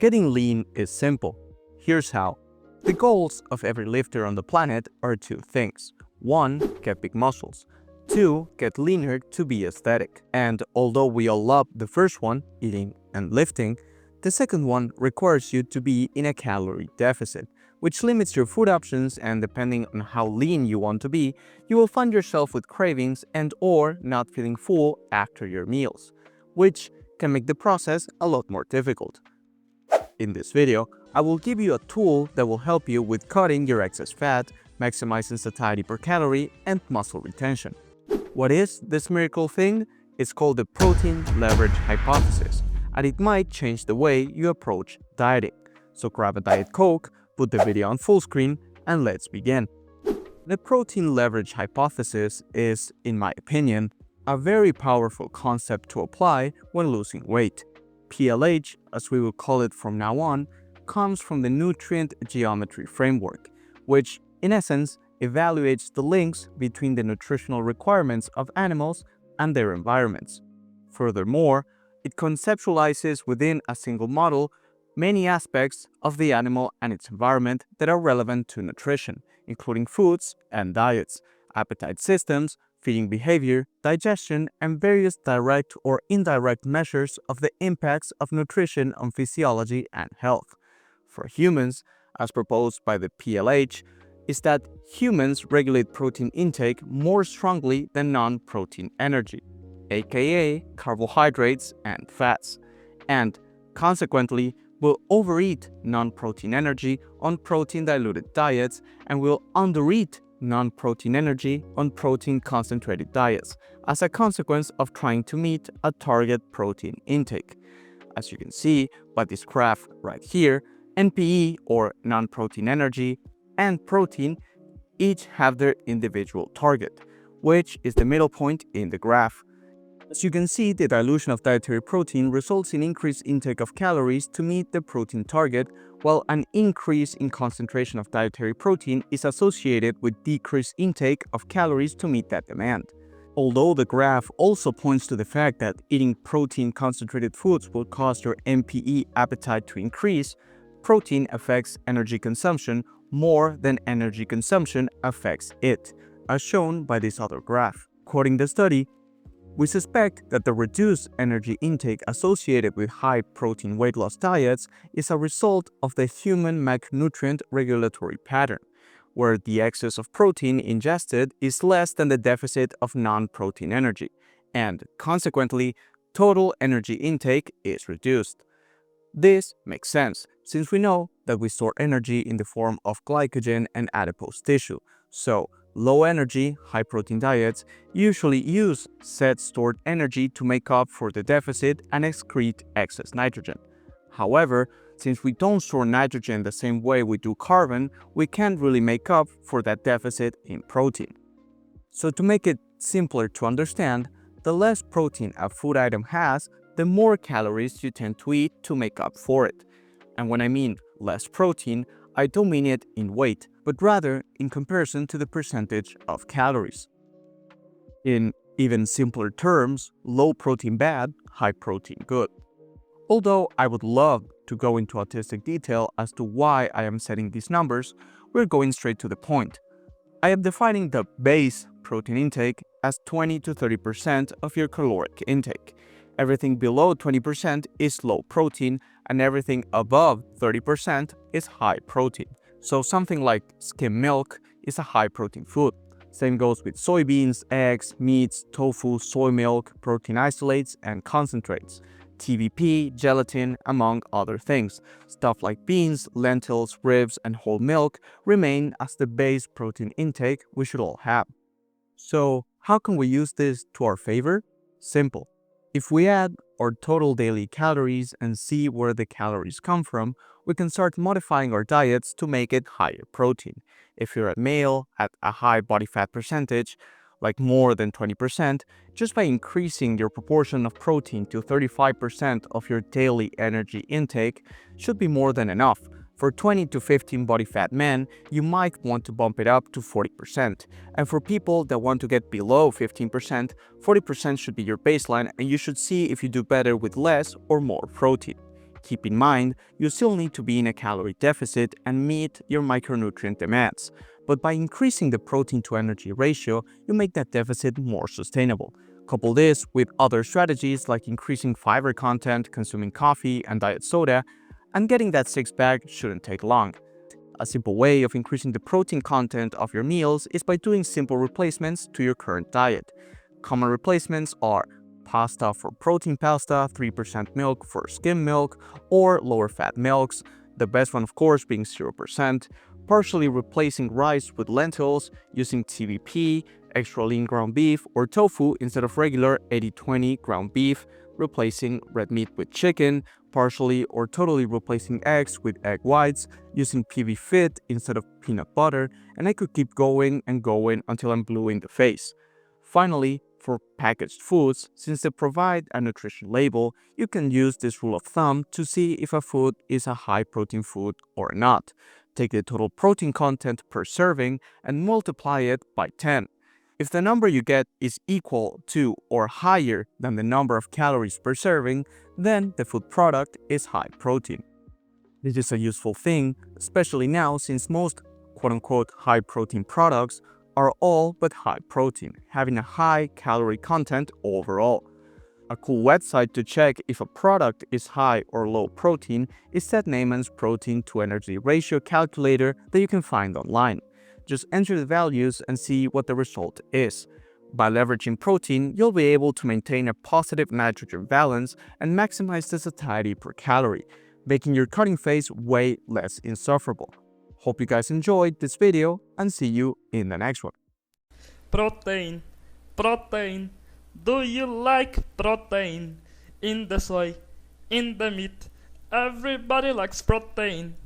Getting lean is simple. Here's how. The goals of every lifter on the planet are two things. 1. Get big muscles. 2. Get leaner to be aesthetic. And although we all love the first one, eating and lifting, the second one requires you to be in a calorie deficit, which limits your food options, and depending on how lean you want to be, you will find yourself with cravings and or not feeling full after your meals, which can make the process a lot more difficult. In this video, I will give you a tool that will help you with cutting your excess fat, maximizing satiety per calorie, and muscle retention. What is this miracle thing? It's called the protein leverage hypothesis, and it might change the way you approach dieting. So grab a Diet Coke, put the video on full screen, and let's begin. The protein leverage hypothesis is, in my opinion, a very powerful concept to apply when losing weight. PLH, as we will call it from now on, comes from the nutrient geometry framework, which, in essence, evaluates the links between the nutritional requirements of animals and their environments. Furthermore, it conceptualizes within a single model many aspects of the animal and its environment that are relevant to nutrition, including foods and diets, appetite systems, feeding behavior, digestion, and various direct or indirect measures of the impacts of nutrition on physiology and health. For humans, as proposed by the PLH, is that humans regulate protein intake more strongly than non-protein energy, aka carbohydrates and fats, and consequently will overeat non-protein energy on protein-diluted diets and will undereat non-protein energy on protein-concentrated diets as a consequence of trying to meet a target protein intake. As you can see by this graph right here, NPE, or non-protein energy, and protein each have their individual target, which is the middle point in the graph. As you can see, the dilution of dietary protein results in increased intake of calories to meet the protein target, while an increase in concentration of dietary protein is associated with decreased intake of calories to meet that demand. Although the graph also points to the fact that eating protein-concentrated foods will cause your NPE appetite to increase, protein affects energy consumption more than energy consumption affects it, as shown by this other graph. Quoting the study, we suspect that the reduced energy intake associated with high-protein weight loss diets is a result of the human macronutrient regulatory pattern, where the excess of protein ingested is less than the deficit of non-protein energy, and consequently, total energy intake is reduced. This makes sense, since we know that we store energy in the form of glycogen and adipose tissue, so low-energy, high-protein diets usually use said stored energy to make up for the deficit and excrete excess nitrogen. However, since we don't store nitrogen the same way we do carbon, we can't really make up for that deficit in protein. So to make it simpler to understand, the less protein a food item has, the more calories you tend to eat to make up for it. And when I mean less protein, I don't mean it in weight, but rather in comparison to the percentage of calories. In even simpler terms, low protein bad, high protein good. Although I would love to go into artistic detail as to why I am setting these numbers, we're going straight to the point. I am defining the base protein intake as 20 to 30% of your caloric intake. Everything below 20% is low protein, and everything above 30% is high protein. So something like skim milk is a high protein food. Same goes with soybeans, eggs, meats, tofu, soy milk, protein isolates, and concentrates, TVP, gelatin, among other things. Stuff like beans, lentils, ribs, and whole milk remain as the base protein intake we should all have. So how can we use this to our favor? Simple. If we add our total daily calories and see where the calories come from, we can start modifying our diets to make it higher protein. If you're a male at a high body fat percentage, like more than 20%, just by increasing your proportion of protein to 35% of your daily energy intake should be more than enough. For 20 to 15 body fat men, you might want to bump it up to 40%. And for people that want to get below 15%, 40% should be your baseline, and you should see if you do better with less or more protein. Keep in mind, you still need to be in a calorie deficit and meet your micronutrient demands. But by increasing the protein to energy ratio, you make that deficit more sustainable. Couple this with other strategies like increasing fiber content, consuming coffee and diet soda, and getting that six-pack shouldn't take long. A simple way of increasing the protein content of your meals is by doing simple replacements to your current diet. Common replacements are pasta for protein pasta, 3% milk for skim milk, or lower fat milks, the best one of course being 0%, partially replacing rice with lentils, using TVP, extra lean ground beef, or tofu instead of regular 80-20 ground beef, replacing red meat with chicken, partially or totally replacing eggs with egg whites, using PB Fit instead of peanut butter, and I could keep going and going until I'm blue in the face. Finally, for packaged foods, since they provide a nutrition label, you can use this rule of thumb to see if a food is a high protein food or not. Take the total protein content per serving and multiply it by 10. If the number you get is equal to or higher than the number of calories per serving, then the food product is high protein. This is a useful thing, especially now since most quote-unquote high protein products are all but high protein, having a high calorie content overall. A cool website to check if a product is high or low protein is Seth Naiman's protein to energy ratio calculator that you can find online. Just enter the values and see what the result is. By leveraging protein, you'll be able to maintain a positive nitrogen balance and maximize the satiety per calorie, making your cutting phase way less insufferable. Hope you guys enjoyed this video and see you in the next one. Protein, protein. Do you like protein? In the soy, in the meat, everybody likes protein.